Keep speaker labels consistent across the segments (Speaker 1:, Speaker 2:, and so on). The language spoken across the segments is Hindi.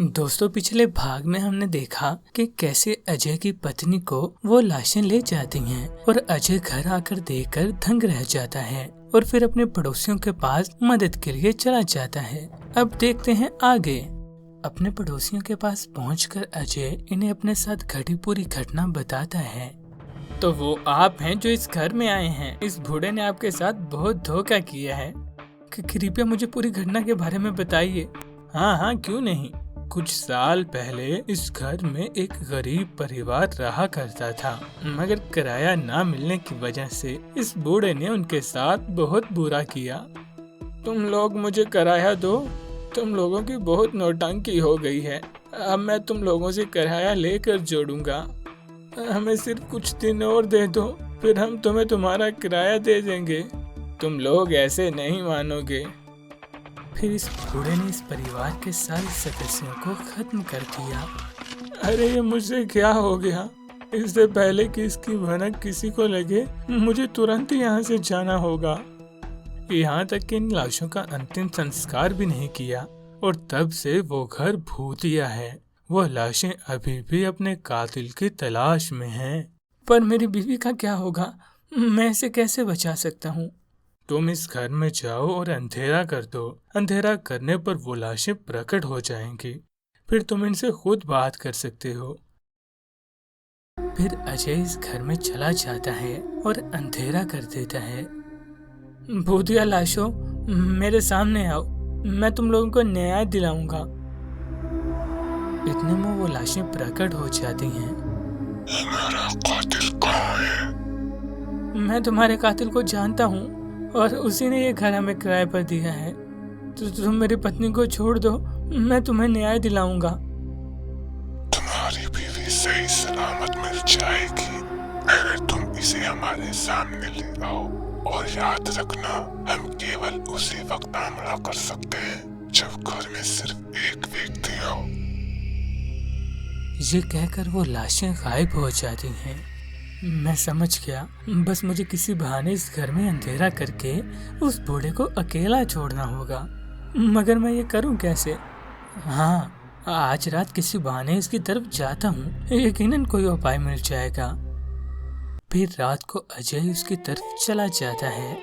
Speaker 1: दोस्तों, पिछले भाग में हमने देखा कि कैसे अजय की पत्नी को वो लाशें ले जाती हैं और अजय घर आकर देखकर दंग रह जाता है और फिर अपने पड़ोसियों के पास मदद के लिए चला जाता है। अब देखते हैं आगे। अपने पड़ोसियों के पास पहुंचकर अजय इन्हें अपने साथ घटी पूरी घटना बताता है। तो वो आप हैं जो इस घर में आए हैं। इस बूढ़े ने आपके साथ बहुत धोखा किया है। कृपया मुझे पूरी घटना के बारे में बताइए। हाँ, क्यों नहीं। कुछ साल पहले इस घर में एक गरीब परिवार रहा करता था, मगर किराया ना मिलने की वजह से इस बूढ़े ने उनके साथ बहुत बुरा किया। तुम लोग मुझे किराया दो, तुम लोगों की बहुत नौटंकी हो गई है। अब मैं तुम लोगों से किराया लेकर जोड़ूंगा। हमें सिर्फ कुछ दिन और दे दो, फिर हम तुम्हें तुम्हारा किराया दे देंगे। तुम लोग ऐसे नहीं मानोगे। फिर इस बूढ़े ने इस परिवार के सारे सदस्यों को खत्म कर दिया। अरे ये मुझसे क्या हो गया। इससे पहले कि इसकी भनक किसी को लगे, मुझे तुरंत ही यहाँ से जाना होगा। यहाँ तक कि इन लाशों का अंतिम संस्कार भी नहीं किया और तब से वो घर भूतिया है। वो लाशें अभी भी अपने कातिल की तलाश में हैं। पर मेरी बीवी का क्या होगा? मैं इसे कैसे बचा सकता हूँ? तुम इस घर में जाओ और अंधेरा कर दो। अंधेरा करने पर वो लाशें प्रकट हो जाएंगी, फिर तुम इनसे खुद बात कर सकते हो। फिर अजय इस घर में चला जाता है और अंधेरा कर देता है। भूतिया लाशों, मेरे सामने आओ, मैं तुम लोगों को न्याय दिलाऊंगा। इतने में वो लाशें प्रकट हो जाती हैं।
Speaker 2: मेरा कातिल कहाँ है?
Speaker 1: मैं तुम्हारे कातिल को जानता हूँ और उसी ने ये घर हमें किराए पर दिया है। तो तुम मेरी पत्नी को छोड़ दो, मैं तुम्हें न्याय दिलाऊंगा।
Speaker 2: तुम्हारी बीवी सही सलामत मिल जाएगी अगर तुम इसे हमारे सामने ले आओ। और याद रखना, हम केवल उसी वक्त हमला कर सकते हैं जब घर में सिर्फ एक व्यक्ति हो।
Speaker 1: ये कहकर वो लाशें गायब हो जाती हैं। मैं समझ गया, बस मुझे किसी बहाने इस घर में अंधेरा करके उस बूढ़े को अकेला छोड़ना होगा। मगर मैं ये करूं कैसे? हाँ, आज रात किसी बहाने इसकी तरफ जाता हूँ, यकीनन कोई उपाय मिल जाएगा। फिर रात को अजय उसकी तरफ चला जाता है।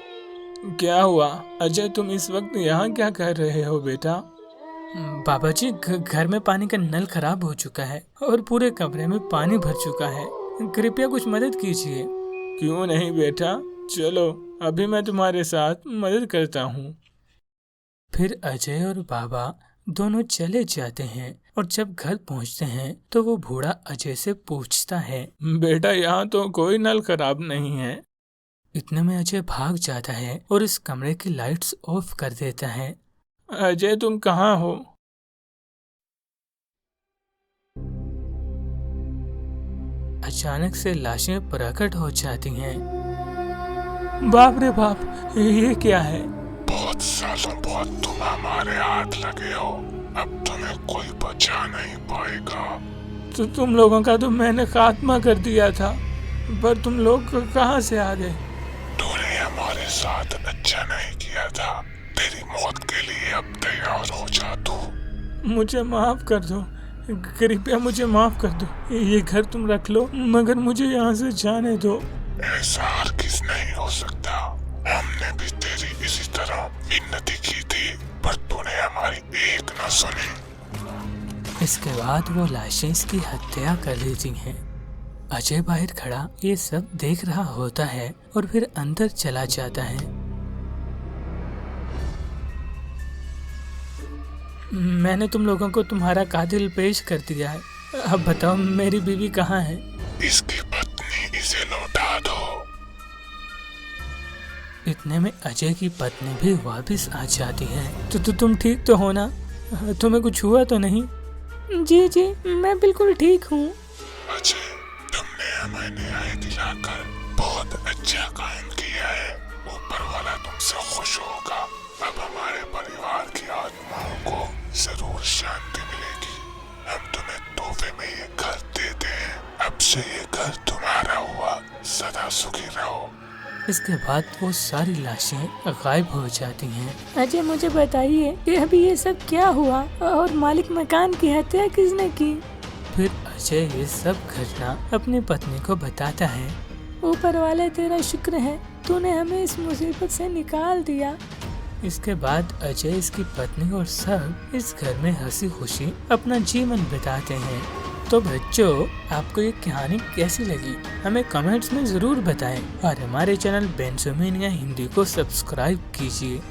Speaker 1: क्या हुआ अजय, तुम इस वक्त यहाँ क्या कर रहे हो बेटा? बाबा जी, घर में पानी का नल खराब हो चुका है और पूरे कमरे में पानी भर चुका है। कृपया कुछ मदद कीजिए। क्यों नहीं बेटा, चलो अभी मैं तुम्हारे साथ मदद करता हूँ। फिर अजय और बाबा दोनों चले जाते हैं और जब घर पहुँचते हैं तो वो बूढ़ा अजय से पूछता है, बेटा यहाँ तो कोई नल खराब नहीं है। इतने में अजय भाग जाता है और इस कमरे की लाइट्स ऑफ कर देता है। अजय, तुम कहाँ हो? अचानक से लाशें प्रकट हो जाती हैं। बाप रे बाप, ये क्या है?
Speaker 2: बहुत सालों बाद तुम हमारे हाथ लगे हो, अब तुम्हें कोई बचा नहीं पाएगा।
Speaker 1: तो तुम लोगों का तो मैंने खात्मा कर दिया था, पर तुम लोग कहाँ से आ गए?
Speaker 2: तूने हमारे साथ अच्छा नहीं किया था। तेरी मौत के लिए अब तैयार हो जा तू।
Speaker 1: मुझे माफ कर दो, कृपया मुझे माफ कर दो। ये घर तुम रख लो, मगर मुझे यहाँ से जाने दो।
Speaker 2: ऐसा हरगिज़ नहीं हो सकता। हमने भी तेरी इसी तरह मिन्नती की थी, पर तूने हमारी एक न सुनी।
Speaker 1: इसके बाद वो लाशें इसकी हत्या कर देती हैं। अजय बाहर खड़ा ये सब देख रहा होता है और फिर अंदर चला जाता है। मैंने तुम लोगों को तुम्हारा कातिल पेश कर दिया है। अब बताओ मेरी बीवी कहाँ है?
Speaker 2: इसकी पत्नी इसे लौटा दो।
Speaker 1: इतने में अजय की पत्नी भी वापस आ जाती है। तो तुम ठीक तो हो ना? तुम्हें कुछ हुआ तो नहीं? जी, मैं बिल्कुल ठीक हूँ।
Speaker 2: अजय, तुमने हमें न्याय दिलाकर बहुत अच्छा काम किया है। ऊपर वाला तुमसे खुश होगा। अब हमारे परिवार की आत्माओं को जरूर शांति मिलेगी। हम तुम्हें तोहफे में ये घर देते हैं। अब से ये घर तुम्हारा हुआ। सदा सुखी रहो।
Speaker 1: इसके बाद वो सारी लाशें गायब हो जाती हैं।
Speaker 3: अजय मुझे बताइए कि अभी ये सब क्या हुआ और मालिक मकान की हत्या किसने की?
Speaker 1: फिर अजय ये सब घटना अपनी पत्नी को बताता है।
Speaker 3: ऊपर वाले तेरा शुक्र है, तूने हमें इस मुसीबत से निकाल दिया।
Speaker 1: इसके बाद अजय, इसकी पत्नी और सब इस घर में हंसी खुशी अपना जीवन बिताते हैं। तो बच्चों, आपको ये कहानी कैसी लगी हमें कमेंट्स में जरूर बताएं और हमारे चैनल बेंसोमेनिया हिंदी को सब्सक्राइब कीजिए।